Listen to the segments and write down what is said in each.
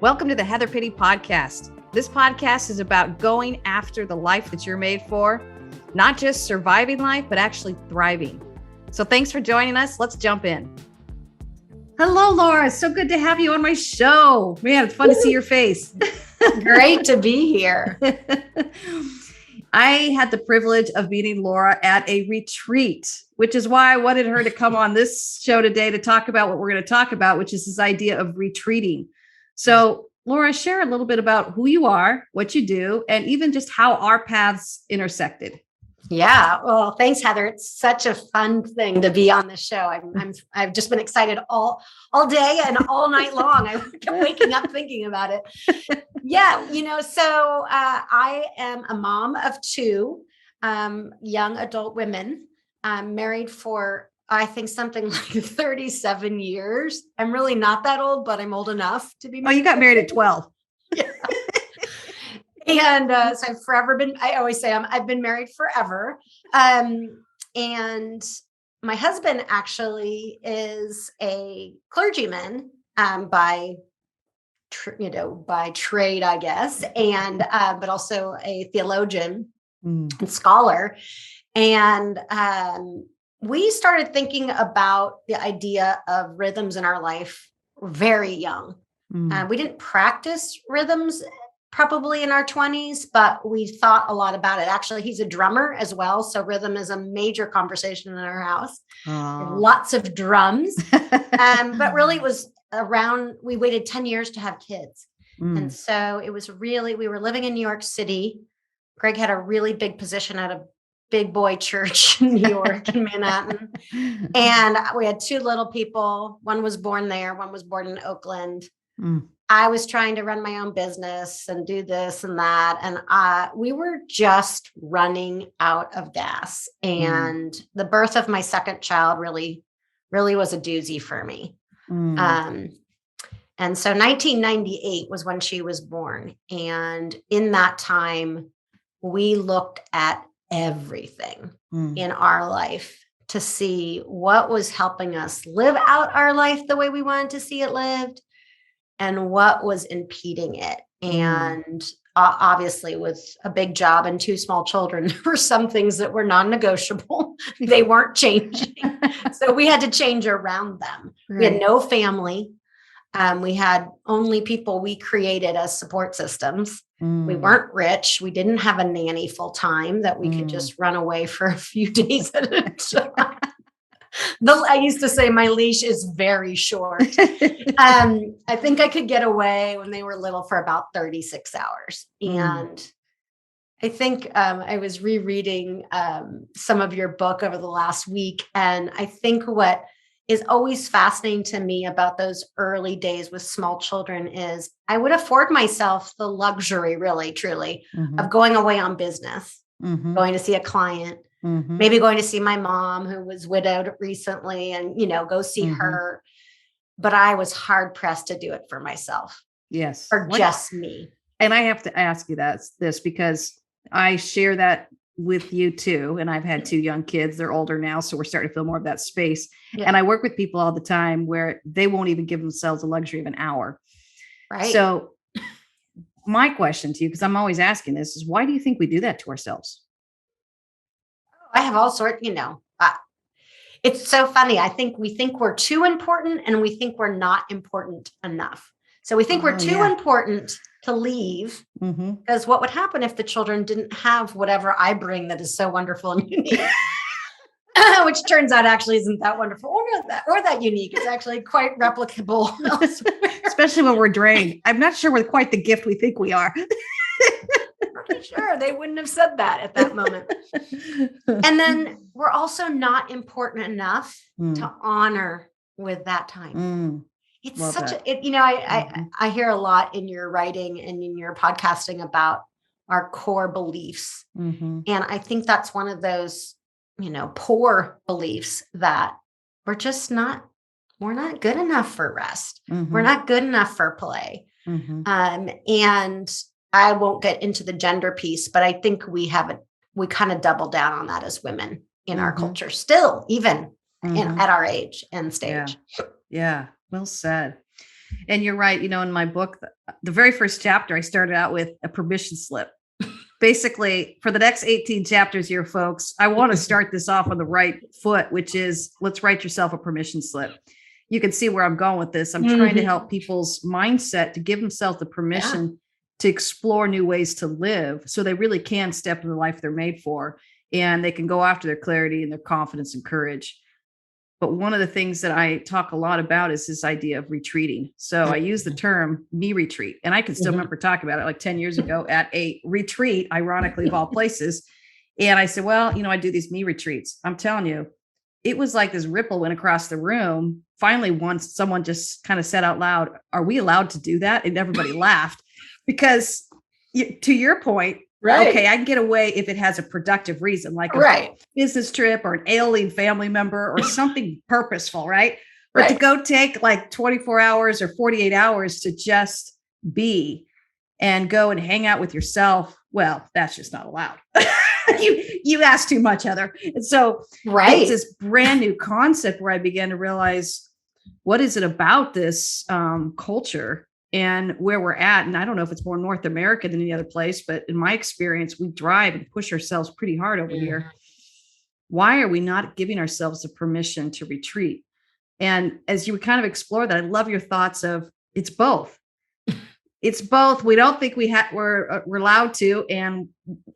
Welcome to the Heather Pity Podcast. This podcast is about going after the life that you're made for, not just surviving life, but actually thriving. So thanks for joining us. Let's jump in. Hello, Laura. So good to have you on my show. Man, it's fun to see your face. Great to be here. I had the privilege of meeting Laura at a retreat, which is why I wanted her to come on this show today to talk about what we're going to talk about, which is this idea of retreating. So, Laura, share a little bit about who you are, what you do, and even just how our paths intersected. Yeah. Well, thanks, Heather. It's such a fun thing to be on the show. I've just been excited all day and all night long. I kept waking up thinking about it. Yeah. So I am a mom of two young adult women. I'm married for, I think, something like 37 years. I'm really not that old, but I'm old enough to be married. Oh, you got married at 12. Yeah. And so I've forever been, I always say I've been married forever. And my husband actually is a clergyman by trade, I guess, and but also a theologian and scholar. And we started thinking about the idea of rhythms in our life very young. We didn't practice rhythms probably in our 20s, but we thought a lot about it. Actually, he's a drummer as well. So rhythm is a major conversation in our house. Lots of drums. But really it was around, we waited 10 years to have kids. And so it was really, we were living in New York City. Greg had a really big position at a big boy church in New York in Manhattan. And we had two little people. One was born there. One was born in Oakland. I was trying to run my own business and do this and that. And we were just running out of gas. And the birth of my second child really was a doozy for me. And so 1998 was when she was born. And in that time, we looked at everything in our life to see what was helping us live out our life the way we wanted to see it lived, and what was impeding it. And obviously with a big job and two small children, there were some things that were non-negotiable. They weren't changing. So we had to change around them. Right. We had no family. We had only people we created as support systems. We weren't rich. We didn't have a nanny full time that we could just run away for a few days at a time. I used to say my leash is very short. I think I could get away when they were little for about 36 hours. And I think I was rereading some of your book over the last week. And I think what is always fascinating to me about those early days with small children is I would afford myself the luxury, really, truly, of going away on business, going to see a client, maybe going to see my mom who was widowed recently and, go see her. But I was hard pressed to do it for myself. Yes. For just me. And I have to ask you this because I share that with you too. And I've had two young kids. They're older now. So we're starting to feel more of that space. Yeah. And I work with people all the time where they won't even give themselves a luxury of an hour. Right. So my question to you, because I'm always asking this, is why do you think we do that to ourselves? I have all sorts, it's so funny. I think we think we're too important and we think we're not important enough. So we think we're too important to leave because what would happen if the children didn't have whatever I bring that is so wonderful and unique, which turns out actually isn't that wonderful or that unique. It's actually quite replicable. Especially when we're drained. I'm not sure we're quite the gift we think we are. Sure, they wouldn't have said that at that moment. And then we're also not important enough to honor with that time. It's love such that. I hear a lot in your writing and in your podcasting about our core beliefs. And I think that's one of those, poor beliefs that we're not good enough for rest. We're not good enough for play. And I won't get into the gender piece, but I think we kind of double down on that as women in our culture still, even at our age and stage. Yeah. Well said. And you're right. In my book, the very first chapter, I started out with a permission slip. Basically, for the next 18 chapters here, folks, I want to start this off on the right foot, which is let's write yourself a permission slip. You can see where I'm going with this. I'm trying to help people's mindset to give themselves the permission to explore new ways to live so they really can step into the life they're made for, and they can go after their clarity and their confidence and courage. But one of the things that I talk a lot about is this idea of retreating. So I use the term me retreat, and I can still remember talking about it like 10 years ago at a retreat, ironically, of all places. And I said, well, I do these me retreats. I'm telling you, it was like this ripple went across the room. Finally, once someone just kind of said out loud, are we allowed to do that? And everybody laughed because to your point, right. Okay, I can get away if it has a productive reason, like a business trip or an ailing family member or something purposeful, right? But to go take like 24 hours or 48 hours to just be and go and hang out with yourself, well, that's just not allowed. You asked too much, Heather. And so it's this brand new concept where I began to realize, what is it about this culture and where we're at? And I don't know if it's more North America than any other place, but in my experience, we drive and push ourselves pretty hard over here. Why are we not giving ourselves the permission to retreat? And as you kind of explore that, I love your thoughts of it's both. It's both. We don't think we're allowed to, and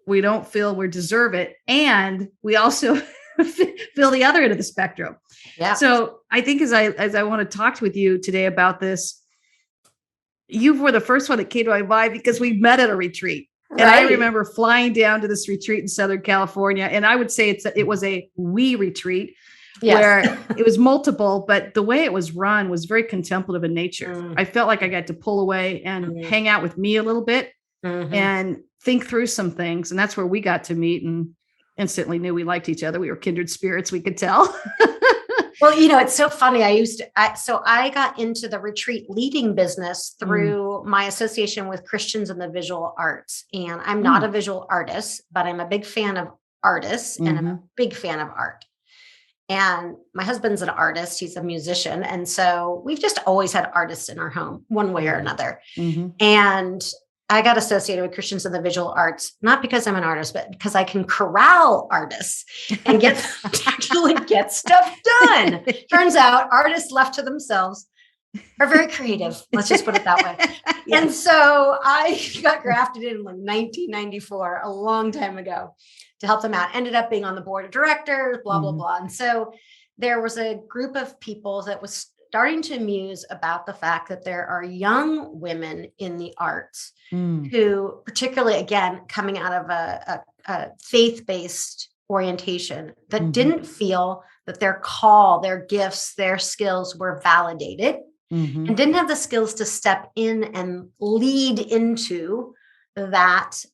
we don't feel we deserve it. And we also feel the other end of the spectrum. Yeah. So I think as I want to talk with you today about this, you were the first one that came to my mind because we met at a retreat. Right. And I remember flying down to this retreat in Southern California. And I would say it was a we retreat. Yes. Where it was multiple, but the way it was run was very contemplative in nature. I felt like I got to pull away and hang out with me a little bit and think through some things. And that's where we got to meet and instantly knew we liked each other. We were kindred spirits, we could tell. Well, it's so funny. I got into the retreat leading business through my association with Christians in the visual arts. And I'm not a visual artist, but I'm a big fan of artists and I'm a big fan of art. And my husband's an artist. He's a musician. And so we've just always had artists in our home one way or another. And I got associated with Christians in the visual arts, not because I'm an artist, but because I can corral artists and actually get stuff done. Turns out artists left to themselves are very creative. Let's just put it that way. Yes. And so I got grafted in like 1994, a long time ago, to help them out. Ended up being on the board of directors, blah, blah, blah. And so there was a group of people that was starting to muse about the fact that there are young women in the arts who, particularly, again, coming out of a faith-based orientation, that didn't feel that their call, their gifts, their skills were validated and didn't have the skills to step in and lead into that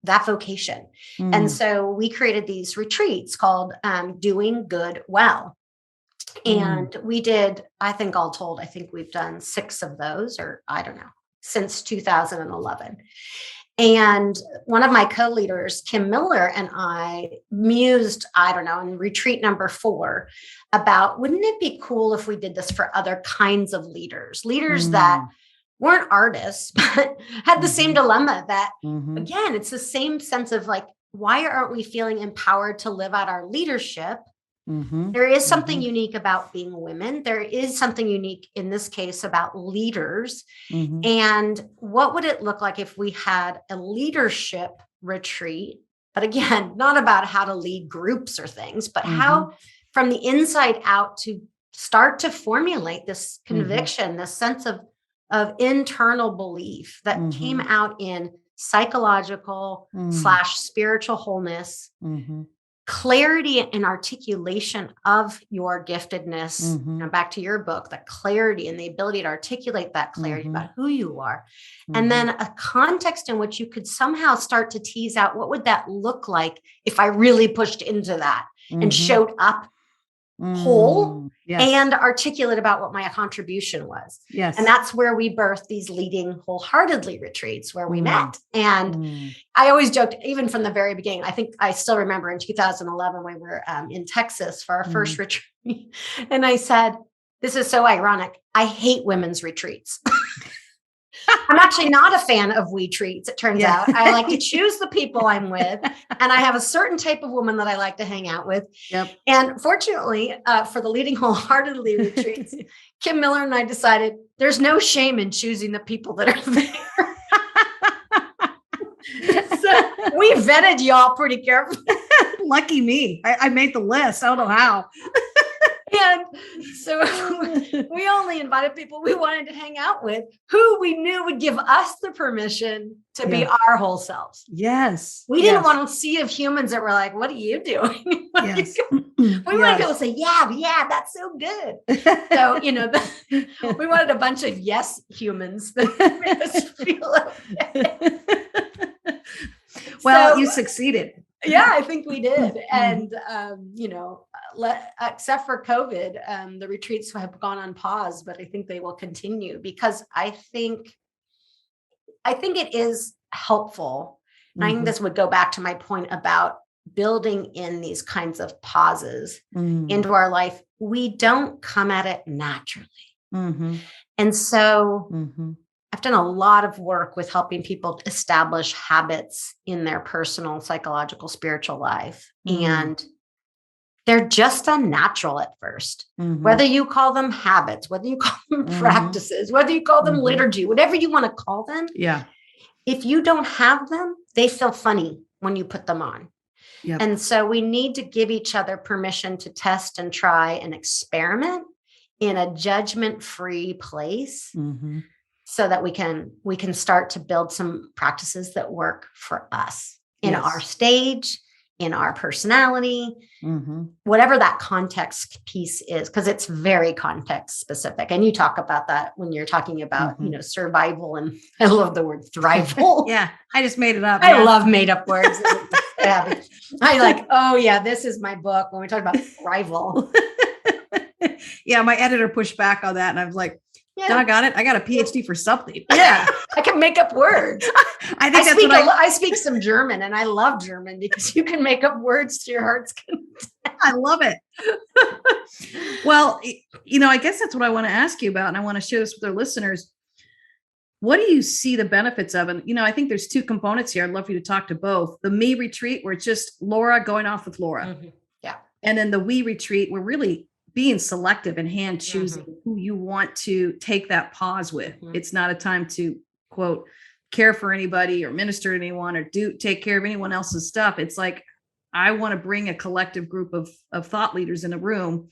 vocation. And so we created these retreats called Doing Good Well. And we did, I think all told, I think we've done 6 of those, or I don't know, since 2011. And one of my co-leaders, Kim Miller, and I mused, I don't know, in retreat number 4 about, wouldn't it be cool if we did this for other kinds of leaders that weren't artists, but had the same dilemma that, again, it's the same sense of like, why aren't we feeling empowered to live out our leadership? There is something unique about being women. There is something unique in this case about leaders. And what would it look like if we had a leadership retreat? But again, not about how to lead groups or things, but how from the inside out to start to formulate this conviction, this sense of internal belief that came out in psychological / spiritual wholeness, clarity and articulation of your giftedness. Back to your book, the clarity and the ability to articulate that clarity about who you are. And then a context in which you could somehow start to tease out, what would that look like if I really pushed into that and showed up whole and articulate about what my contribution was. Yes. And that's where we birthed these leading wholeheartedly retreats where we met. And I always joked, even from the very beginning, I think I still remember in 2011 when we were in Texas for our first retreat. And I said, this is so ironic. I hate women's retreats. I'm actually not a fan of we treats, it turns out. I like to choose the people I'm with, and I have a certain type of woman that I like to hang out with. Yep. And fortunately, for the Leading Wholeheartedly retreats, Kim Miller and I decided there's no shame in choosing the people that are there. So we vetted y'all pretty carefully. Lucky me. I made the list. I don't know how. And so we only invited people we wanted to hang out with, who we knew would give us the permission to be our whole selves. Yes. We didn't want to see of humans that were like, what are you doing? Yes. We wanted people to say, yeah, that's so good. So, we wanted a bunch of yes humans that made us feel okay. Well, you succeeded. Yeah, I think we did. And, except for COVID, the retreats have gone on pause, but I think they will continue, because I think it is helpful. And I think this would go back to my point about building in these kinds of pauses into our life. We don't come at it naturally. And so I've done a lot of work with helping people establish habits in their personal, psychological, spiritual life. And they're just unnatural at first, whether you call them habits, whether you call them practices, whether you call them liturgy, whatever you want to call them. Yeah. If you don't have them, they feel funny when you put them on. Yep. And so we need to give each other permission to test and try and experiment in a judgment-free place. So that we can start to build some practices that work for us in our stage, in our personality, whatever that context piece is, because it's very context specific. And you talk about that when you're talking about, survival, and I love the word thrival. Yeah, I just made it up. I love made up words. I like, oh yeah, this is my book when we talk about thrival. Yeah, my editor pushed back on that, and I was like, yeah, I got it. I got a PhD for something. Yeah, I can make up words. I speak some German, and I love German because you can make up words to your heart's content. I love it. Well, I guess that's what I want to ask you about, and I want to share this with our listeners. What do you see the benefits of? And, I think there's two components here. I'd love for you to talk to both. The me retreat, where it's just Laura going off with Laura. Yeah. And then the we retreat, we're really being selective and hand choosing who you want to take that pause with. It's not a time to, quote, care for anybody or minister to anyone or take care of anyone else's stuff. It's like, I want to bring a collective group of thought leaders in a room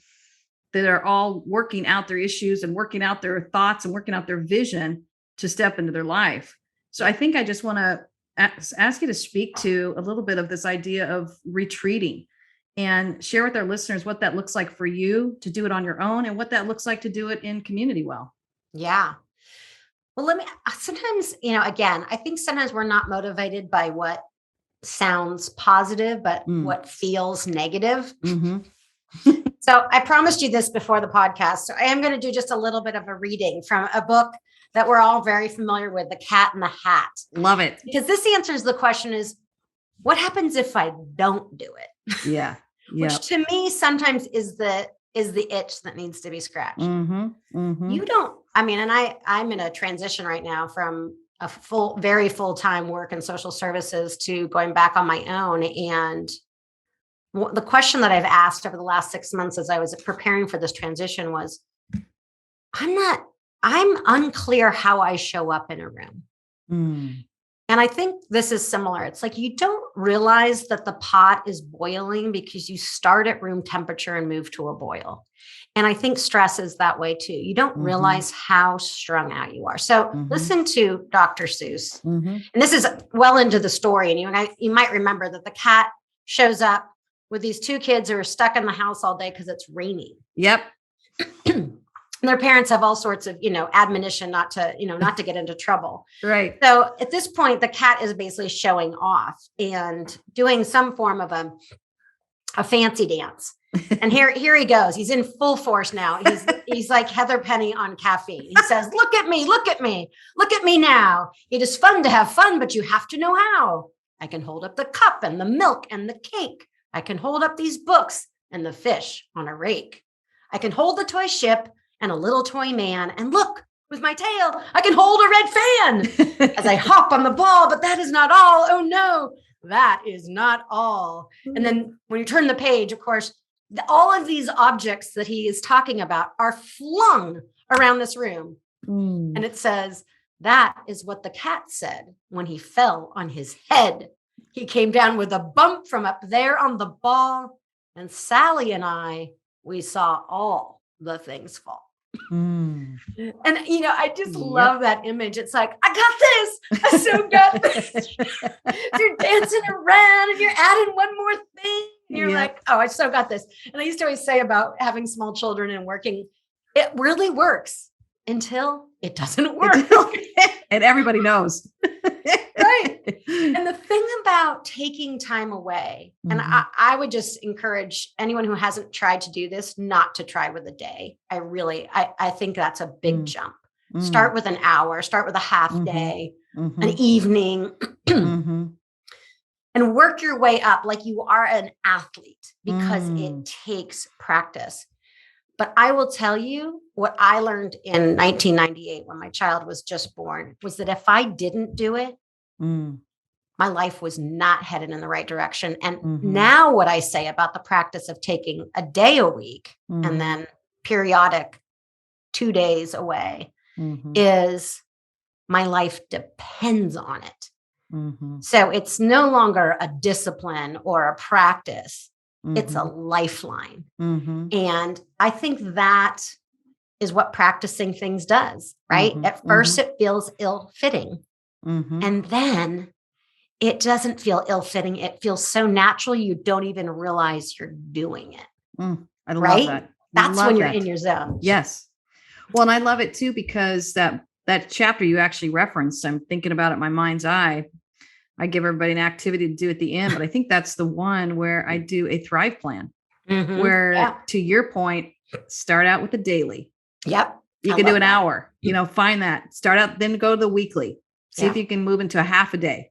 that are all working out their issues and working out their thoughts and working out their vision to step into their life. So I think I just want to ask you to speak to a little bit of this idea of retreating, and share with our listeners what that looks like for you to do it on your own, and what that looks like to do it in community well. Yeah. Well, sometimes, again, I think sometimes we're not motivated by what sounds positive, but what feels negative. So I promised you this before the podcast. So I am going to do just a little bit of a reading from a book that we're all very familiar with, The Cat in the Hat. Love it. Because this answers the question is, what happens if I don't do it? Yeah. Which to me sometimes is the itch that needs to be scratched. You don't, and I'm in a transition right now from a very full-time work in social services to going back on my own. And the question that I've asked over the last 6 months as I was preparing for this transition was, I'm unclear how I show up in a room. And I think this is similar. It's like you don't realize that the pot is boiling because you start at room temperature and move to a boil. And I think stress is that way too. You don't realize how strung out you are. So listen to Dr. Seuss. And this is well into the story. And you might remember that the cat shows up with these two kids who are stuck in the house all day because it's raining. Yep. And their parents have all sorts of, admonition not to get into trouble. Right. So at this point, the cat is basically showing off and doing some form of a fancy dance. And here he goes. He's in full force now. He's like Heather Penny on caffeine. He says, look at me, look at me, look at me now. It is fun to have fun, but you have to know how. I can hold up the cup and the milk and the cake. I can hold up these books and the fish on a rake. I can hold the toy ship and a little toy man. And look, with my tail, I can hold a red fan as I hop on the ball, but that is not all. Oh no, that is not all. And then when you turn the page, of course, all of these objects that he is talking about are flung around this room. And it says, that is what the cat said when he fell on his head. He came down with a bump from up there on the ball. And Sally and I, we saw all the things fall. And, I just love that image. It's like, I got this. I so got this. You're dancing around and you're adding one more thing. And you're like, oh, I so got this. And I used to always say about having small children and working, it really works until it doesn't work. And everybody knows. Right. And the thing about taking time away, and I would just encourage anyone who hasn't tried to do this not to try with a day. I think that's a big jump. Start with an hour, start with a half day, an evening, and work your way up like you are an athlete, because it takes practice. But I will tell you what I learned in 1998 when my child was just born was that if I didn't do it, my life was not headed in the right direction. And now what I say about the practice of taking a day a week and then periodic 2 days away is my life depends on it. So it's no longer a discipline or a practice. It's a lifeline. And I think that is what practicing things does, right? At first it feels ill-fitting. And then it doesn't feel ill-fitting. It feels so natural. You don't even realize you're doing it. I love that. That's when you're in your zone. Yes. Well, and I love it too, because that chapter you actually referenced, I'm thinking about it in my mind's eye. I give everybody an activity to do at the end, but I think that's the one where I do a Thrive plan, where to your point, start out with the daily. Yep. You can do an hour, find that, start out, then go to the weekly, see if you can move into a half a day,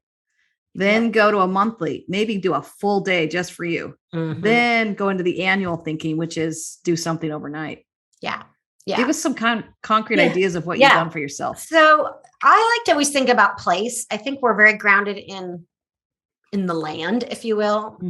then go to a monthly, maybe do a full day just for you, then go into the annual thinking, which is do something overnight. Yeah. Give us some concrete ideas of what you've done for yourself. So I like to always think about place. I think we're very grounded in the land, if you will.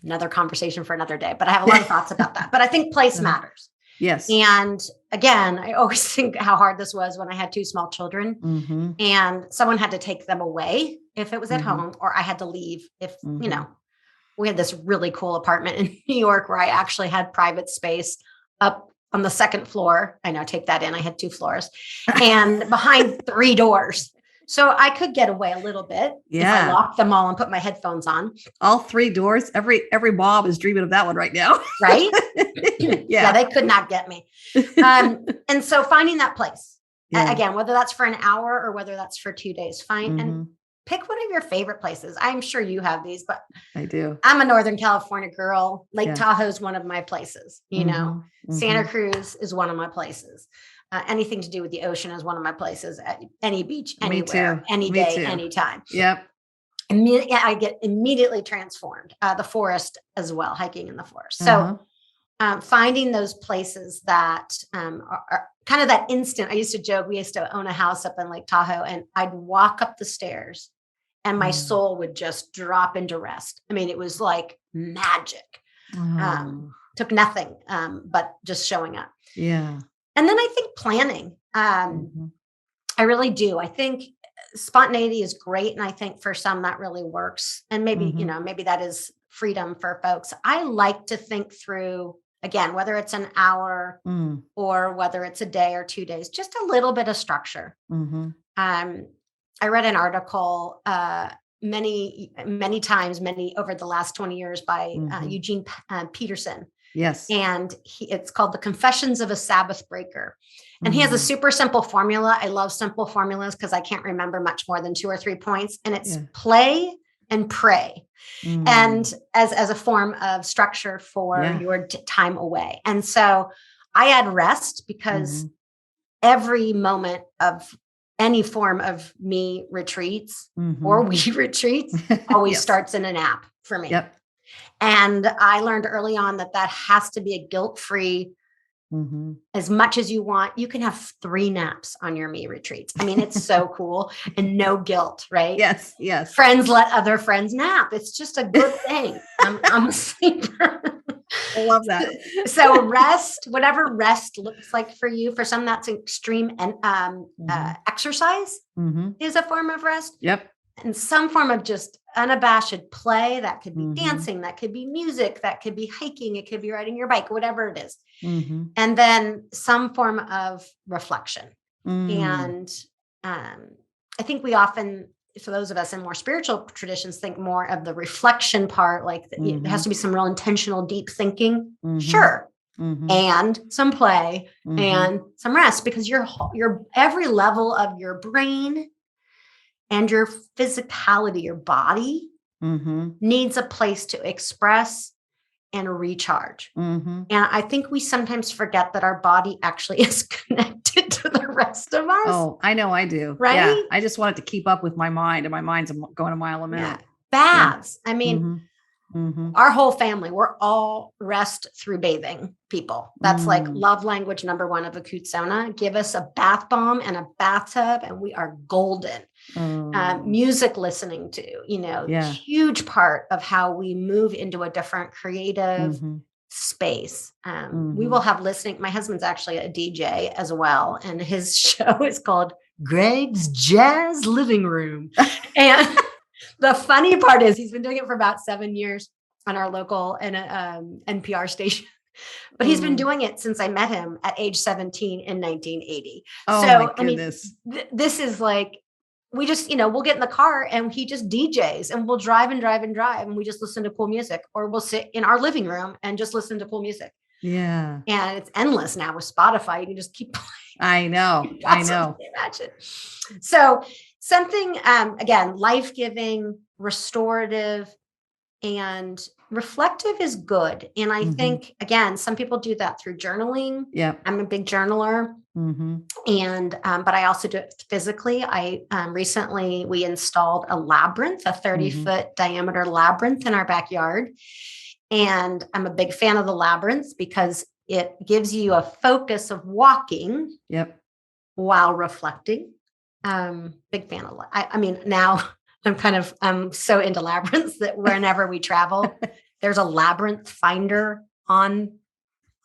Another conversation for another day, but I have a lot of thoughts about that. But I think place matters. Yes. And again, I always think how hard this was when I had 2 small children and someone had to take them away if it was at home, or I had to leave if, we had this really cool apartment in New York where I actually had private space up on the 2nd floor. I know, take that in. I had 2 floors and behind 3 doors. So I could get away a little bit if I locked them all and put my headphones on. All 3 doors. Every Bob is dreaming of that one right now. Right? Yeah, they could not get me. And so finding that place, again, whether that's for an hour or whether that's for 2 days, and pick one of your favorite places. I'm sure you have these, but I do. I'm a Northern California girl. Lake Tahoe is one of my places, Santa Cruz is one of my places. Anything to do with the ocean is one of my places. At any beach, anywhere, any day, anytime. Yep. I get immediately transformed. The forest as well, hiking in the forest. So finding those places that are kind of that instant. I used to joke, we used to own a house up in Lake Tahoe, and I'd walk up the stairs and my soul would just drop into rest. I mean, it was like magic. Took nothing but just showing up. Yeah. And then I think planning. I really do. I think spontaneity is great. And I think for some that really works. And maybe, maybe that is freedom for folks. I like to think through, again, whether it's an hour or whether it's a day or 2 days, just a little bit of structure. I read an article many times over the last 20 years by Eugene Peterson. Yes. And it's called The Confessions of a Sabbath Breaker. And he has a super simple formula. I love simple formulas because I can't remember much more than 2 or 3 points. And it's play and pray. And as a form of structure for your time away. And so I add rest because every moment of any form of me retreats or we retreats always starts in a nap for me. Yep. And I learned early on that has to be a guilt-free as much as you want. You can have 3 naps on your me retreats. I mean, it's so cool and no guilt, right? Yes. Yes. Friends let other friends nap. It's just a good thing. I'm a sleeper. I love that. So rest, whatever rest looks like for you. For some, that's extreme and exercise is a form of rest. Yep. And some form of just unabashed play. That could be dancing, that could be music, that could be hiking, it could be riding your bike, whatever it is. And then some form of reflection. And I think we often, for those of us in more spiritual traditions, think more of the reflection part, like it has to be some real intentional, deep thinking. Sure. And some play and some rest, because your every level of your brain and your physicality, your body needs a place to express and recharge. And I think we sometimes forget that our body actually is connected to the rest of us. Oh, I know I do. Right? Yeah. I just want it to keep up with my mind, and my mind's going a mile a minute. Yeah. Baths. I mean, our whole family, we're all rest through bathing people. That's like love language number 1 of a Cootsona. Give us a bath bomb and a bathtub and we are golden. Music listening to, huge part of how we move into a different creative space. We will have listening. My husband's actually a DJ as well, and his show is called Greg's Jazz Living Room. And the funny part is he's been doing it for about 7 years on our local NPR station, but he's been doing it since I met him at age 17 in 1980. Oh, so, my goodness. I mean, this is like, we just, we'll get in the car and he just DJs and we'll drive and we just listen to cool music, or we'll sit in our living room and just listen to cool music. Yeah. And it's endless now with Spotify. You can just keep playing. I know. Imagine. So something, again, life-giving, restorative, and reflective is good. And I think, again, some people do that through journaling. Yeah. I'm a big journaler. And, but I also do it physically. Recently we installed a labyrinth, a 30-foot diameter labyrinth in our backyard. And I'm a big fan of the labyrinths because it gives you a focus of walking while reflecting. Big fan of, I mean, now I'm so into labyrinths that whenever we travel, there's a labyrinth finder on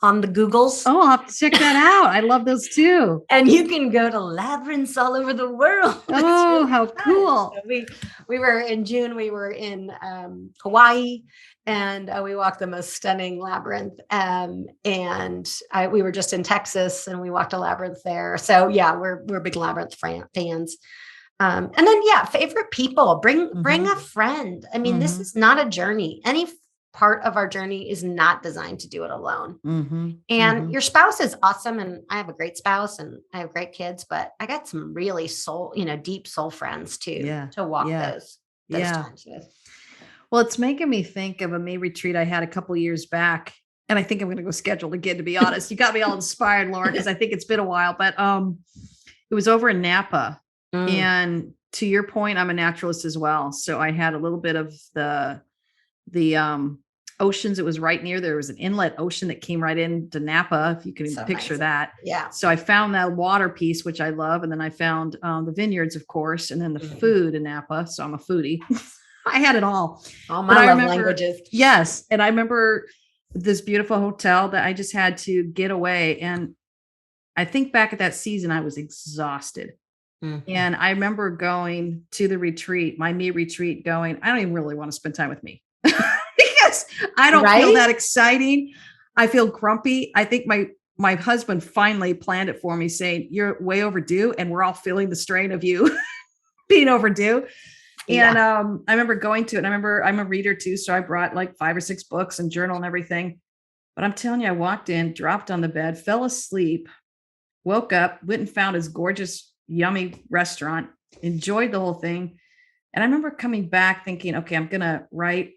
the Googles. Oh, I'll have to check that out. I love those too. And you can go to labyrinths all over the world. Oh, really how cool. So we were in June, we were in Hawaii, and we walked the most stunning labyrinth. We were just in Texas and we walked a labyrinth there. So yeah, we're big labyrinth fans. And then, favorite people, bring a friend. I mean, this is not a journey. Any part of our journey is not designed to do it alone. And your spouse is awesome. And I have a great spouse and I have great kids, but I got some really deep soul friends too, to walk those times with. Well, it's making me think of a May retreat I had a couple years back. And I think I'm going to go schedule again, to be honest. You got me all inspired, Laura, because I think it's been a while, but it was over in Napa. And to your point, I'm a naturalist as well. So I had a little bit of the oceans. It was right near, there was an inlet ocean that came right into Napa, if you can picture that. Yeah. So I found that water piece, which I love. And then I found the vineyards, of course, and then the food in Napa. So I'm a foodie. I had it all. All my love languages. Yes. And I remember this beautiful hotel that I just had to get away. And I think back at that season, I was exhausted. And I remember going to the retreat, my me retreat, going, I don't even really want to spend time with me because I don't feel that exciting. I feel grumpy. I think my husband finally planned it for me, saying, you're way overdue. And we're all feeling the strain of you being overdue. And I remember going to it. And I remember I'm a reader too. So I brought like 5 or 6 books and journal and everything. But I'm telling you, I walked in, dropped on the bed, fell asleep, woke up, went and found his gorgeous, yummy restaurant, enjoyed the whole thing. And I remember coming back thinking, okay, I'm going to write.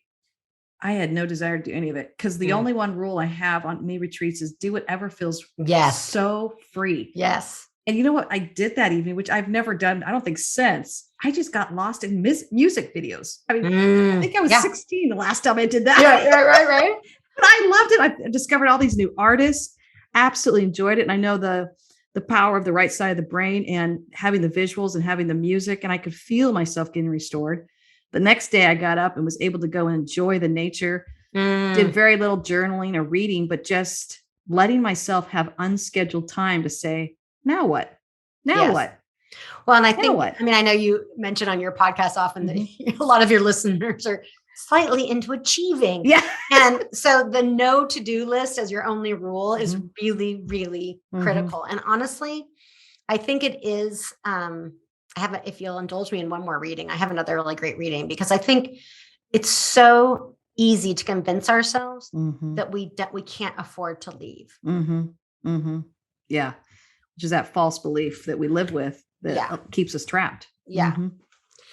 I had no desire to do any of it because the only one rule I have on me retreats is do whatever feels so free. Yes. And you know what? I did that evening, which I've never done, I don't think since. I just got lost in music videos. I mean, I think I was 16 the last time I did that. Yeah, right. But I loved it. I discovered all these new artists. absolutely enjoyed it. And I know the power of the right side of the brain and having the visuals and having the music, and I could feel myself getting restored. The next day I got up and was able to go and enjoy the nature, did very little journaling or reading, but just letting myself have unscheduled time to say, now what? Now what? Well, and I think, I mean, I know you mentioned on your podcast often that a lot of your listeners are slightly into achieving. Yeah. And so the no to-do list as your only rule is really, really critical. And honestly, I think it is, if you'll indulge me in one more reading, I have another really great reading, because I think it's so easy to convince ourselves that we can't afford to leave. Yeah. Which is that false belief that we live with that keeps us trapped. Yeah.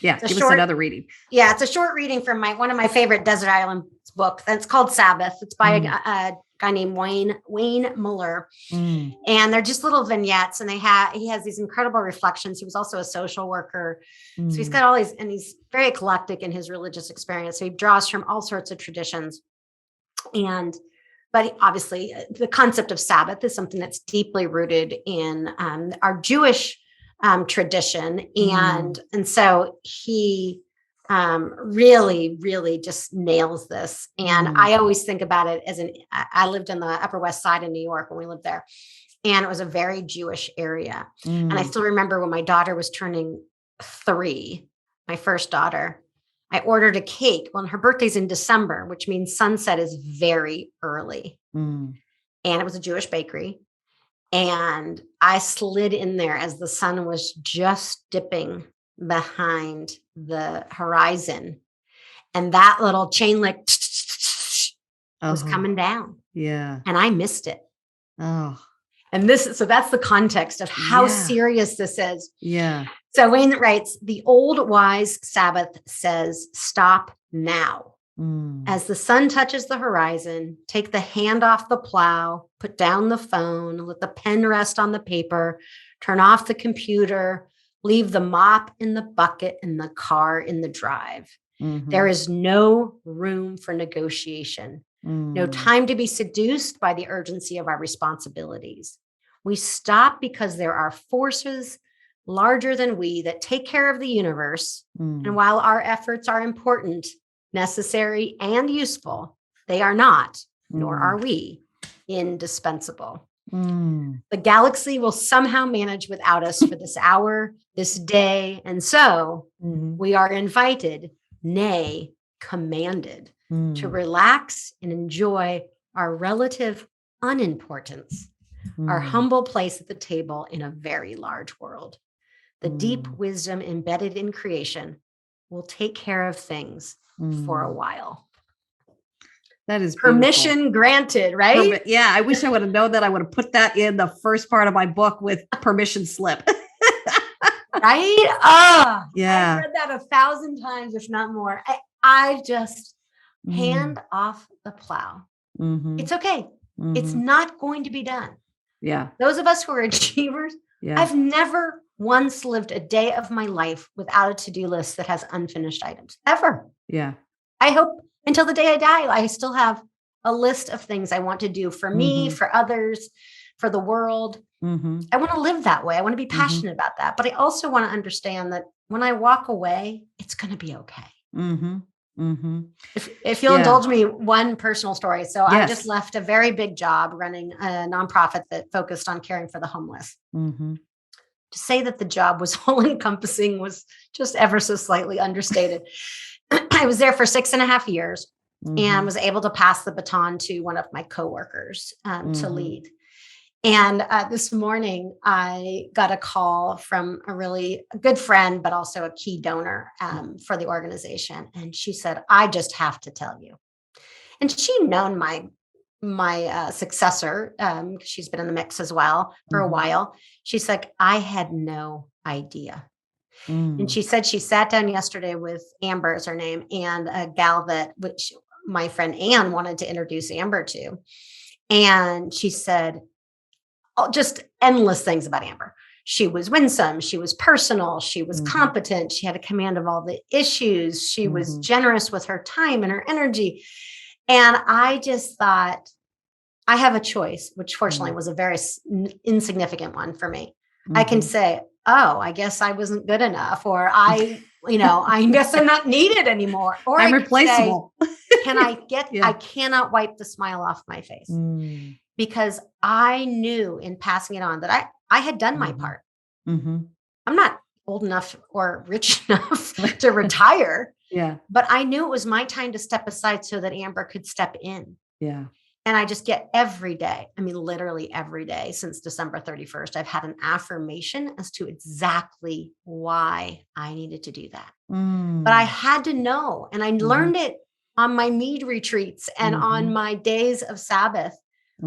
Give us another reading. Yeah. It's a short reading from one of my favorite desert island book. That's called Sabbath. It's by a guy named Wayne Muller. And they're just little vignettes, and he has these incredible reflections. He was also a social worker. So he's got all these, and he's very eclectic in his religious experience. So he draws from all sorts of traditions. But obviously the concept of Sabbath is something that's deeply rooted in our Jewish tradition. And so he really, really just nails this. And I always think about it as I lived in the Upper West Side in New York when we lived there, and it was a very Jewish area. And I still remember when my daughter was turning 3, my first daughter, I ordered a cake. Well, her birthday's in December, which means sunset is very early. And it was a Jewish bakery. And I slid in there as the sun was just dipping behind the horizon. And that little chain link was coming down. Yeah. And I missed it. Oh. And so that's the context of how serious this is. Yeah. So Wayne writes, the old wise Sabbath says, stop now. As the sun touches the horizon, take the hand off the plow, put down the phone, let the pen rest on the paper, turn off the computer, leave the mop in the bucket and the car in the drive. There is no room for negotiation, no time to be seduced by the urgency of our responsibilities. We stop because there are forces larger than we that take care of the universe. And while our efforts are important, necessary, and useful, they are not, nor are we, indispensable. The galaxy will somehow manage without us for this hour, this day, and so we are invited, nay, commanded, to relax and enjoy our relative unimportance, our humble place at the table in a very large world. The deep wisdom embedded in creation will take care of things for a while. That is permission granted, right? Yeah. I wish I would have known that. I would have put that in the first part of my book with permission slip. Right? Oh, yeah. I've read that 1,000 times, if not more. I just hand off the plow. It's okay. It's not going to be done. Yeah. Those of us who are achievers, I've never once lived a day of my life without a to-do list that has unfinished items, ever. Yeah. I hope until the day I die, I still have a list of things I want to do for me, for others, for the world. I want to live that way. I want to be passionate about that. But I also want to understand that when I walk away, it's going to be okay. If you'll indulge me, one personal story. So I just left a very big job running a nonprofit that focused on caring for the homeless. To say that the job was all encompassing was just ever so slightly understated. I was there for 6.5 years and was able to pass the baton to one of my coworkers to lead. And this morning, I got a call from a really good friend, but also a key donor for the organization. And she said, I just have to tell you. And she'd known my successor, she's been in the mix as well for a while. She's like, I had no idea. And she said she sat down yesterday with Amber, is her name, and a gal which my friend Ann wanted to introduce Amber to. And she said, just endless things about Amber. She was winsome. She was personal. She was competent. She had a command of all the issues. She was generous with her time and her energy. And I just thought, I have a choice, which fortunately Mm-hmm. was a very insignificant one for me. Mm-hmm. I can say, oh, I guess I wasn't good enough, or I guess I'm not needed anymore. Or I'm I could replaceable. say, I cannot wipe the smile off my face, because I knew in passing it on that I had done my part. Mm-hmm. I'm not old enough or rich enough to retire. Yeah. But I knew it was my time to step aside so that Amber could step in. Yeah. And I just get every day, I mean, literally every day since December 31st, I've had an affirmation as to exactly why I needed to do that. But I had to know, and I learned it on my mead retreats and on my days of Sabbath.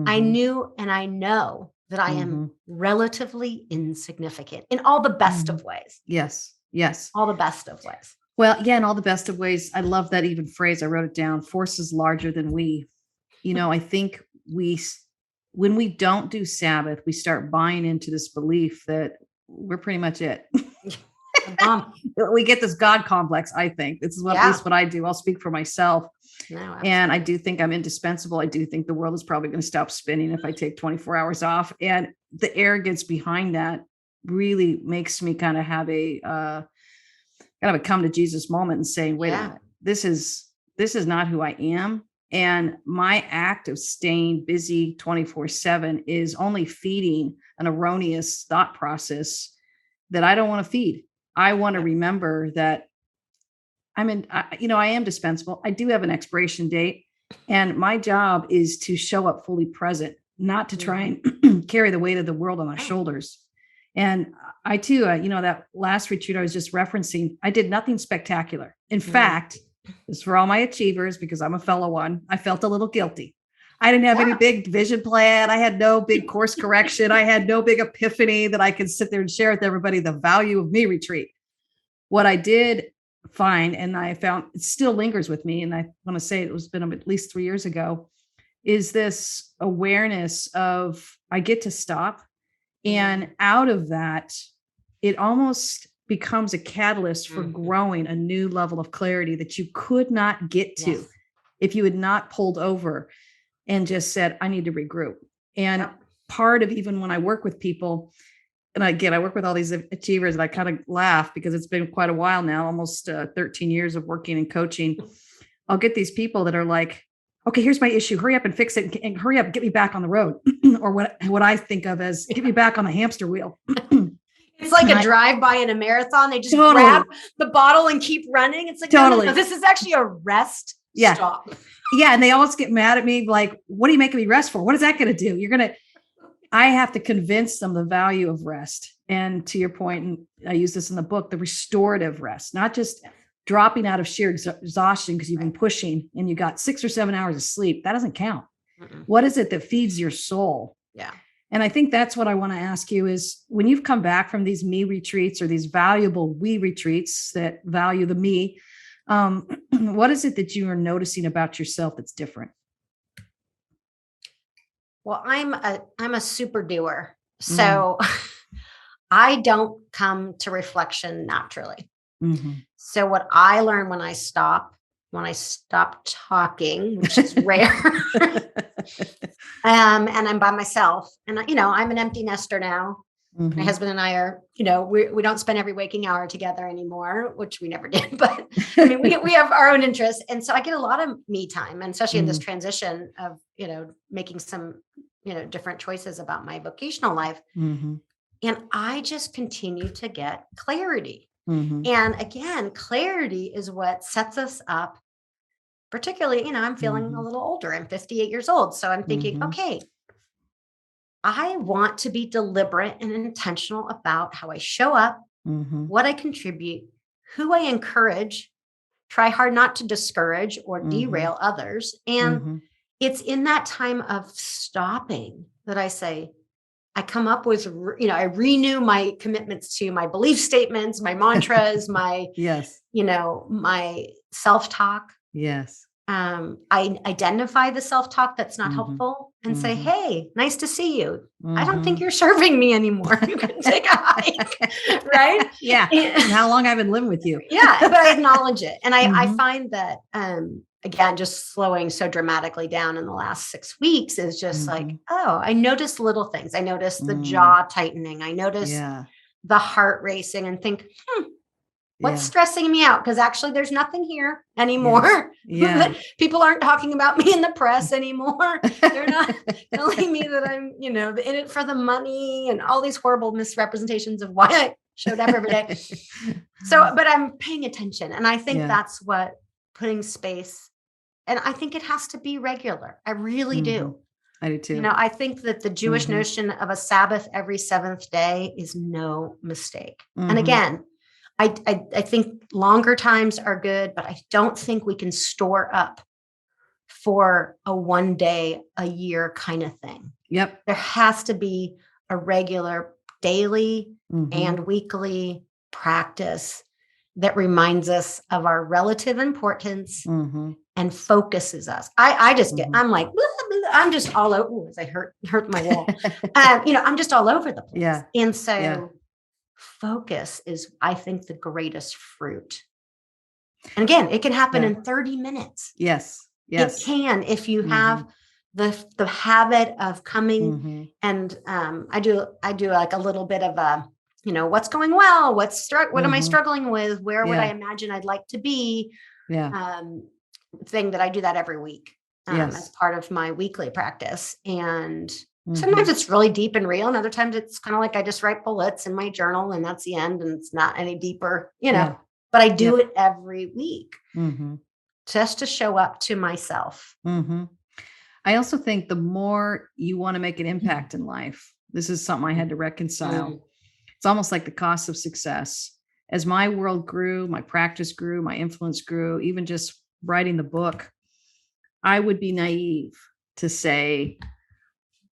I knew, and I know that I am relatively insignificant in all the best of ways. Yes. Yes. All the best of ways. Well, yeah, in all the best of ways. I love that even phrase. I wrote it down. Forces larger than we. I think when we don't do Sabbath, we start buying into this belief that we're pretty much it. We get this God complex. I think this is at least what I do. I'll speak for myself. No, and I do think I'm indispensable. I do think the world is probably going to stop spinning if I take 24 hours off. And the arrogance behind that really makes me kind of have a come to Jesus moment and say, wait a minute, this is not who I am. And my act of staying busy 24/7 is only feeding an erroneous thought process that I don't want to feed. I want to remember that I am dispensable. I do have an expiration date, and my job is to show up fully present, not to try and carry the weight of the world on my shoulders. And I too, that last retreat I was just referencing, I did nothing spectacular. In fact, this is for all my achievers, because I'm a fellow one, I felt a little guilty. I didn't have any big vision plan. I had no big course correction. I had no big epiphany that I could sit there and share with everybody the value of me retreat. What I did find, and I found it still lingers with me, and I want to say it was been at least 3 years ago, is this awareness of I get to stop. And out of that, it almost becomes a catalyst for growing a new level of clarity that you could not get to if you had not pulled over and just said, I need to regroup. And part of even when I work with people, and again, I work with all these achievers, and I kind of laugh because it's been quite a while now, almost 13 years of working and coaching. I'll get these people that are like, okay, here's my issue. Hurry up and fix it, and hurry up, get me back on the road. Or what I think of as get me back on the hamster wheel. It's like a drive-by in a marathon. They just grab the bottle and keep running. It's like, no, this is actually a rest stop. Yeah. And they always get mad at me. Like, what are you making me rest for? What is that going to do? I have to convince them the value of rest. And to your point, and I use this in the book, the restorative rest, not just dropping out of sheer exhaustion because you've been pushing and you got 6 or 7 hours of sleep. That doesn't count. What is it that feeds your soul? Yeah. And I think that's what I want to ask you is, when you've come back from these me retreats or these valuable we retreats that value the me, what is it that you are noticing about yourself that's different? Well, I'm a super doer. So I don't come to reflection naturally. So what I learn when I stop talking, which is rare, and I'm by myself, and I'm an empty nester now. My husband and I are, we don't spend every waking hour together anymore, which we never did, but I mean, we have our own interests. And so I get a lot of me time, and especially in this transition of, making some, different choices about my vocational life. And I just continue to get clarity. And again, clarity is what sets us up. Particularly, I'm feeling a little older. I'm 58 years old. So I'm thinking, okay, I want to be deliberate and intentional about how I show up, what I contribute, who I encourage, try hard not to discourage or derail others. And it's in that time of stopping that I say, I come up with, I renew my commitments to my belief statements, my mantras, my, my self-talk. Yes. I identify the self-talk that's not helpful and say, hey, nice to see you. I don't think you're serving me anymore. You can take a hike, right? Yeah. And how long I've been living with you. Yeah. But I acknowledge it. And I find that, again, just slowing so dramatically down in the last 6 weeks is just like, oh, I noticed little things. I noticed the jaw tightening. I noticed the heart racing and think, what's stressing me out? Because actually there's nothing here anymore. Yeah. People aren't talking about me in the press anymore. They're not telling me that I'm, in it for the money and all these horrible misrepresentations of why I showed up every day. So, but I'm paying attention. And I think that's what putting space, and I think it has to be regular. I really do. I do too. I think that the Jewish notion of a Sabbath every seventh day is no mistake. And again, I think longer times are good, but I don't think we can store up for a one day a year kind of thing. Yep. There has to be a regular daily and weekly practice that reminds us of our relative importance and focuses us. I just get, I'm like, blah, blah, I'm just all over. Ooh, as I hurt my wall. I'm just all over the place. Yeah. And so focus is, I think, the greatest fruit. And again, it can happen in 30 minutes. Yes. It can, if you have the habit of coming and I do like a little bit of a, what's going well, what am I struggling with? Where would I imagine I'd like to be? Thing that I do that every week as part of my weekly practice. And sometimes it's really deep and real. And other times it's kind of like I just write bullets in my journal and that's the end. And it's not any deeper, but I do it every week just to show up to myself. I also think the more you want to make an impact in life, this is something I had to reconcile. It's almost like the cost of success. As my world grew, my practice grew, my influence grew, even just writing the book, I would be naive to say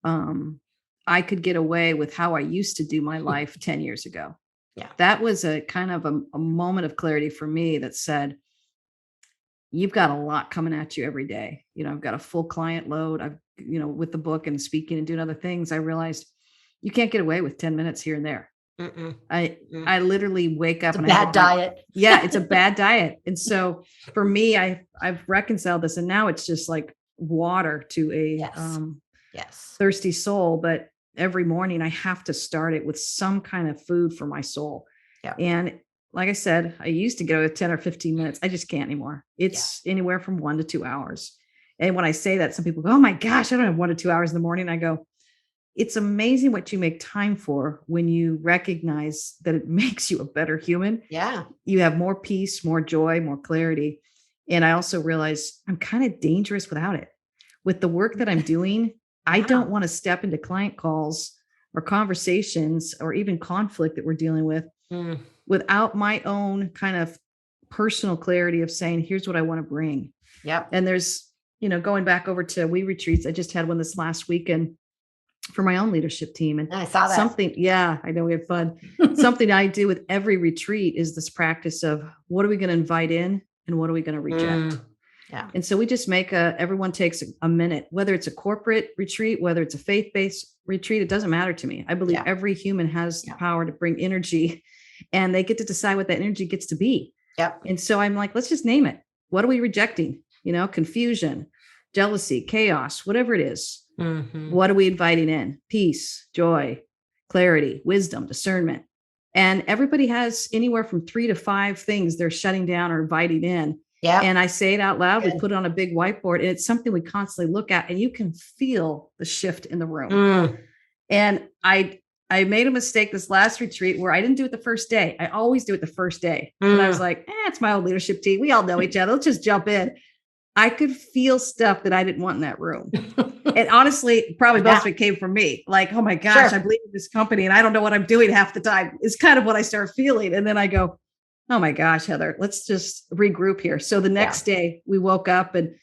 I could get away with how I used to do my life 10 years ago. Yeah. That was a kind of a moment of clarity for me that said, you've got a lot coming at you every day. I've got a full client load. I've, with the book and speaking and doing other things, I realized you can't get away with 10 minutes here and there. I literally wake up and bad diet. It's a bad diet. And so for me, I've reconciled this, and now it's just like water to a thirsty soul. But every morning I have to start it with some kind of food for my soul. And like I said, I used to go with 10 or 15 minutes. I just can't anymore. It's anywhere from 1 to 2 hours. And when I say that, some people go, oh my gosh, I don't have 1 to 2 hours in the morning. I go, it's amazing what you make time for when you recognize that it makes you a better human. Yeah. You have more peace, more joy, more clarity. And I also realize I'm kind of dangerous without it. With the work that I'm doing, I don't want to step into client calls or conversations or even conflict that we're dealing with without my own kind of personal clarity of saying, here's what I want to bring. Yep. And there's, going back over to We Retreats, I just had one this last weekend for my own leadership team. And I saw that. I know we had fun. Something I do with every retreat is this practice of what are we going to invite in and what are we going to reject? Yeah. And so we just everyone takes a minute, whether it's a corporate retreat, whether it's a faith-based retreat, it doesn't matter to me. I believe every human has the power to bring energy, and they get to decide what that energy gets to be. Yep. And so I'm like, let's just name it. What are we rejecting? Confusion, jealousy, chaos, whatever it is. What are we inviting in? Peace, joy, clarity, wisdom, discernment. And everybody has anywhere from 3 to 5 things they're shutting down or inviting in. Yeah. And I say it out loud. Good. We put it on a big whiteboard, and it's something we constantly look at, and you can feel the shift in the room. And I made a mistake this last retreat where I didn't do it the first day. I always do it the first day. And I was like, it's my old leadership team. We all know each other. Let's just jump in. I could feel stuff that I didn't want in that room. And honestly, probably most of it came from me. Like, oh my gosh, I believe in this company and I don't know what I'm doing half the time. It's kind of what I start feeling. And then I go, oh my gosh, Heather, let's just regroup here. So the next day we woke up and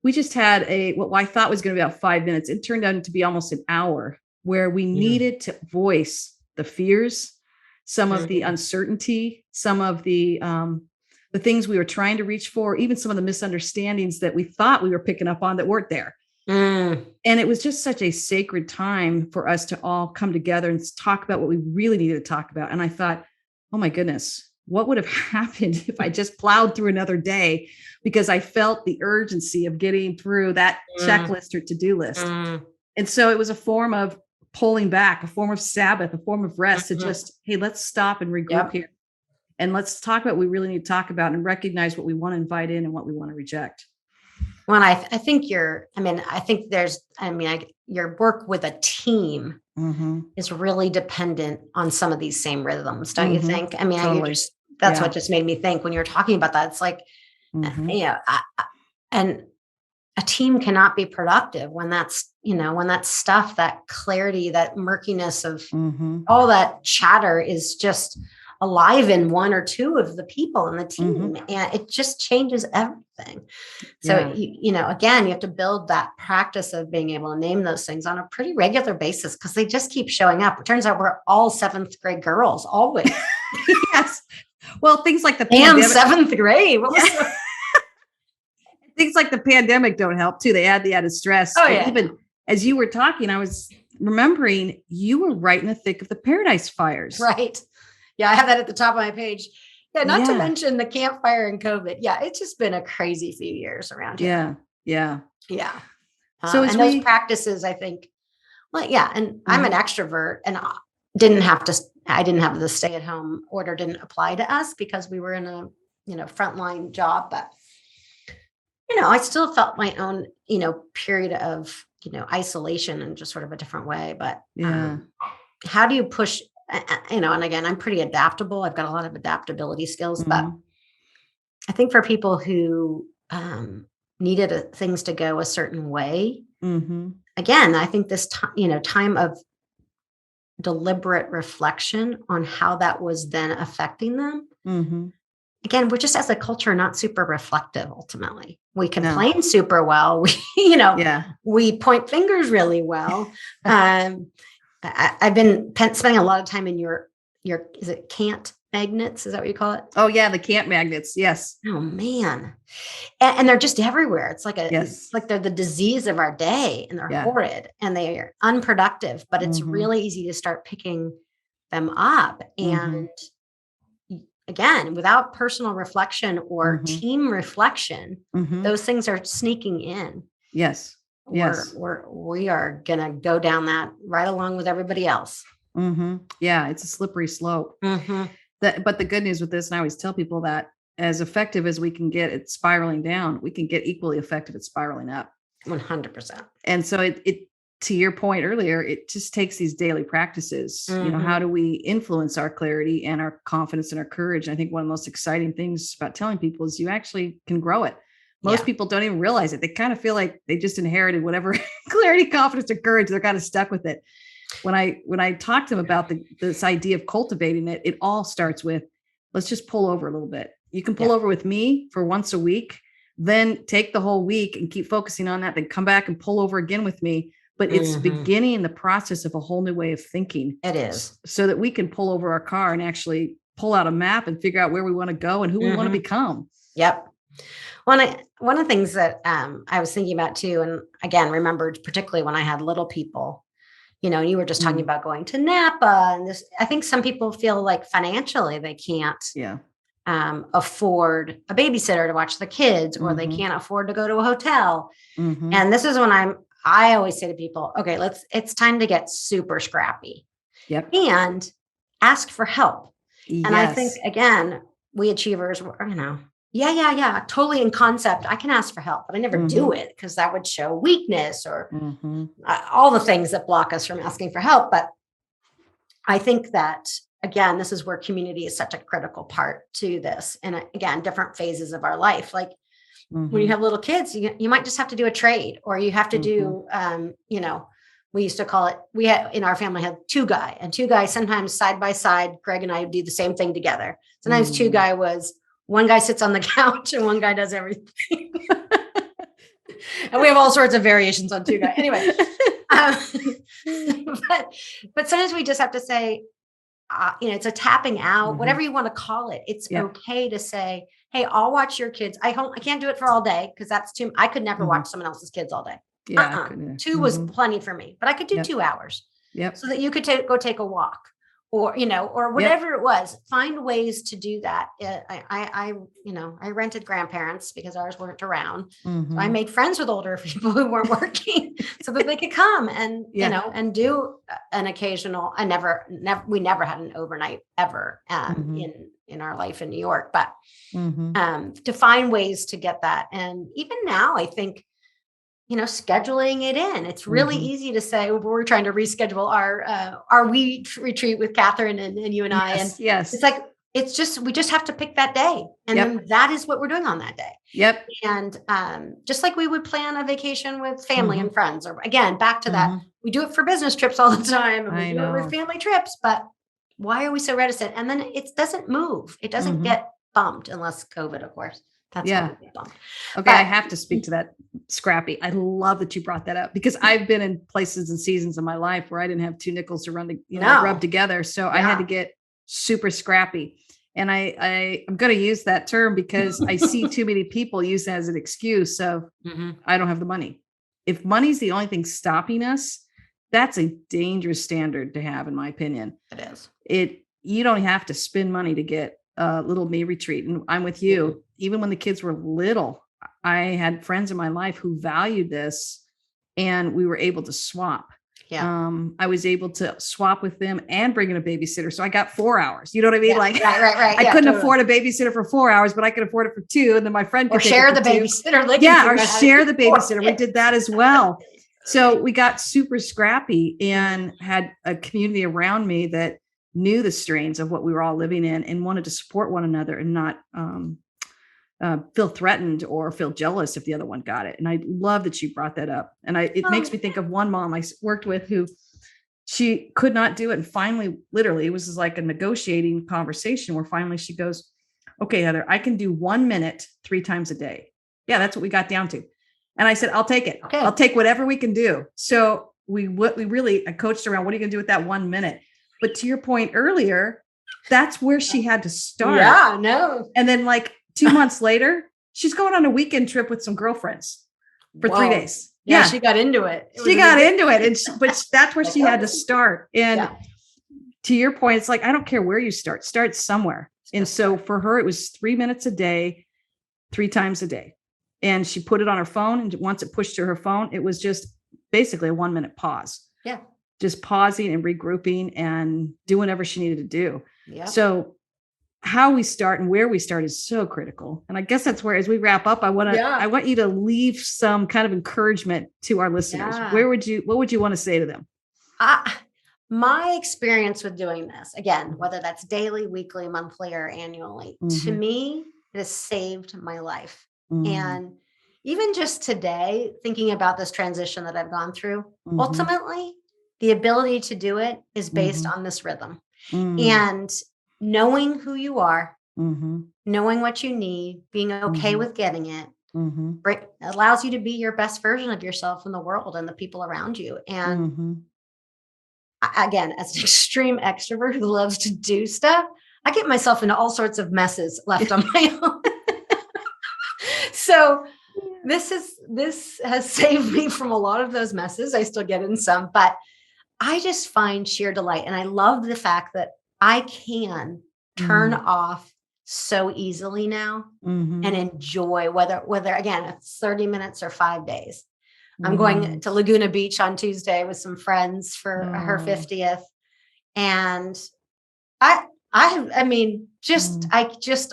we just had what I thought was going to be about 5 minutes. It turned out to be almost an hour where we needed to voice the fears, some of the uncertainty, some of the things we were trying to reach for, even some of the misunderstandings that we thought we were picking up on that weren't there. And it was just such a sacred time for us to all come together and talk about what we really needed to talk about. And I thought, oh my goodness, what would have happened if I just plowed through another day, because I felt the urgency of getting through that checklist or to-do list. And so it was a form of pulling back, a form of Sabbath, a form of rest to just, hey, let's stop and regroup here. And let's talk about what we really need to talk about and recognize what we want to invite in and what we want to reject. Well, I think your work with a team is really dependent on some of these same rhythms, don't you think? I mean, Totally. That's what just made me think when you're talking about that. It's like, and a team cannot be productive when that's stuff, that clarity, that murkiness of all that chatter is just alive in one or two of the people in the team, and it just changes everything. So, again, you have to build that practice of being able to name those things on a pretty regular basis, because they just keep showing up. It turns out we're all 7th grade girls, always. Yes. Well, things like the pandemic. And 7th grade. Things like the pandemic don't help too. They add the added stress. Oh, yeah. Even as you were talking, I was remembering you were right in the thick of the Paradise fires. Right. Yeah, I have that at the top of my page. Yeah, not to mention the Campfire and COVID. Yeah, it's just been a crazy few years around here. Yeah. So those practices, I think, and I'm an extrovert, and I didn't have the stay-at-home order didn't apply to us because we were in a frontline job, but I still felt my own period of isolation in just sort of a different way. But how do you push? And again, I'm pretty adaptable. I've got a lot of adaptability skills, but I think for people who needed things to go a certain way, again, I think this time of deliberate reflection on how that was then affecting them. Again, we're just, as a culture, not super reflective. Ultimately, we complain super well. We point fingers really well. I've been spending a lot of time in your is it cant magnets? Is that what you call it? Oh yeah, the cant magnets. Yes. Oh man, and they're just everywhere. It's like it's like they're the disease of our day, and they're horrid and they are unproductive. But it's really easy to start picking them up. And again, without personal reflection or team reflection, those things are sneaking in. Yes. Yes. We are going to go down that right along with everybody else. Yeah. It's a slippery slope. But the good news with this, and I always tell people that as effective as we can get at spiraling down, we can get equally effective at spiraling up. 100%. And so it to your point earlier, it just takes these daily practices. How do we influence our clarity and our confidence and our courage? And I think one of the most exciting things about telling people is you actually can grow it. Most people don't even realize it. They kind of feel like they just inherited whatever clarity, confidence, or courage. They're kind of stuck with it. When I talk to them about this idea of cultivating it, it all starts with, let's just pull over a little bit. You can pull over with me for once a week, then take the whole week and keep focusing on that, then come back and pull over again with me. But it's beginning the process of a whole new way of thinking. It is. So that we can pull over our car and actually pull out a map and figure out where we want to go and who we want to become. Yep. One of the things that I was thinking about too, and again, remembered particularly when I had little people, and you were just talking about going to Napa, and this, I think some people feel like financially they can't afford a babysitter to watch the kids, or they can't afford to go to a hotel. And this is when I always say to people, okay, it's time to get super scrappy. Yep. And ask for help. Yes. And I think, again, we achievers, totally in concept, I can ask for help, but I never do it because that would show weakness or all the things that block us from asking for help. But I think that, again, this is where community is such a critical part to this. And again, different phases of our life. Like when you have little kids, you might just have to do a trade, or you have to do, we used to call it, we had in our family had two guy, sometimes side by side. Greg and I would do the same thing together. Sometimes two guy was one guy sits on the couch and one guy does everything. And we have all sorts of variations on two guy. Anyway, but sometimes we just have to say, it's a tapping out, whatever you want to call it. It's okay to say, hey, I'll watch your kids. I can't do it for all day because that's too, I could never watch someone else's kids all day. Yeah, 2 was plenty for me, but I could do 2 hours. Yep. So that you could go take a walk, or, or whatever it was. Find ways to do that. I rented grandparents because ours weren't around. So I made friends with older people who weren't working so that they could come and, and do an occasional, we never had an overnight ever in our life in New York, but to find ways to get that. And even now, I think, scheduling it in. It's really easy to say, we're trying to reschedule our we retreat with Catherine and you and I. And it's like, we just have to pick that day. And then that is what we're doing on that day. Yep. And just like we would plan a vacation with family and friends, or again, back to that, we do it for business trips all the time. And we do it with family trips, but why are we so reticent? And then it doesn't move. It doesn't get bumped unless COVID, of course. That's okay. I have to speak to that, Scrappy. I love that you brought that up because I've been in places and seasons of my life where I didn't have 2 nickels to rub together. So I had to get super scrappy. And I'm going to use that term because I see too many people use that as an excuse of I don't have the money. If money's the only thing stopping us, that's a dangerous standard to have, in my opinion. It is. You don't have to spend money to get a little me retreat. And I'm with you. Even when the kids were little, I had friends in my life who valued this and we were able to swap. Yeah. I was able to swap with them and bring in a babysitter. So I got 4 hours. You know what I mean? Right. I couldn't afford a babysitter for 4 hours, but I could afford it for 2. And then my friend could share the babysitter. Or share the babysitter. We did that as well. So we got super scrappy and had a community around me that knew the strains of what we were all living in and wanted to support one another and not feel threatened or feel jealous if the other one got it. And I love that you brought that up. And it makes me think of one mom I worked with who she could not do it. And finally, literally, it was like a negotiating conversation where finally she goes, okay, Heather, I can do 1 minute 3 times a day. Yeah, that's what we got down to. And I said, I'll take it. Okay. I'll take whatever we can do. So I coached around, what are you going to do with that 1 minute? But to your point earlier, that's where she had to start. Yeah, no. And then 2 months later, she's going on a weekend trip with some girlfriends for 3 days. Yeah, she got into it. But that's where she had to start. And to your point, it's like, I don't care where you start somewhere. And so for her, it was 3 minutes a day, 3 times a day. And she put it on her phone. And once it pushed to her phone, it was just basically a 1 minute pause. Yeah. Just pausing and regrouping and doing whatever she needed to do. Yeah. So how we start and where we start is so critical. And I guess that's where, as we wrap up, I want you to leave some kind of encouragement to our listeners. Yeah. What would you want to say to them? My experience with doing this, again, whether that's daily, weekly, monthly, or annually, to me, it has saved my life. And even just today, thinking about this transition that I've gone through, ultimately, the ability to do it is based on this rhythm. And knowing who you are, knowing what you need, being okay with getting it, allows you to be your best version of yourself in the world and the people around you. And again, as an extreme extrovert who loves to do stuff, I get myself into all sorts of messes left on my own. So this has saved me from a lot of those messes. I still get in some, but I just find sheer delight. And I love the fact that I can turn off so easily now and enjoy whether again, it's 30 minutes or 5 days. I'm going to Laguna Beach on Tuesday with some friends for her 50th. And I mean,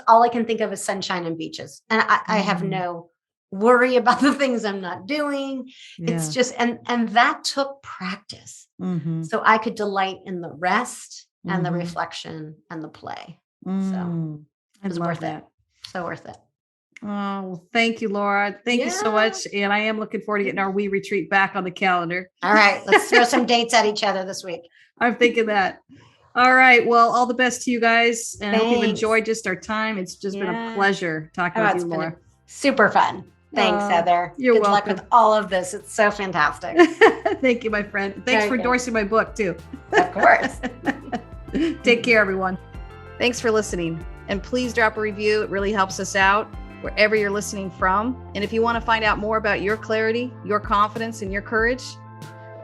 all I can think of is sunshine and beaches. And I have no worry about the things I'm not doing. Yeah. It's just, and that took practice. So I could delight in the rest and the reflection and the play. So it was worth it. So worth it. Oh, well, thank you, Laura. Thank you so much. And I am looking forward to getting our We Retreat back on the calendar. All right. Let's throw some dates at each other this week. I'm thinking that. All right. Well, all the best to you guys. And I hope you've enjoyed just our time. It's just been a pleasure talking with you, Laura. Super fun. Thanks, Heather. You're welcome. Good luck with all of this. It's so fantastic. Thank you, my friend. Thanks for endorsing my book, too. Of course. Take care, everyone. Thanks for listening. And please drop a review. It really helps us out wherever you're listening from. And if you want to find out more about your clarity, your confidence, and your courage,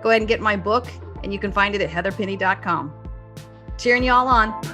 go ahead and get my book. And you can find it at heatherpenny.com. Cheering you all on.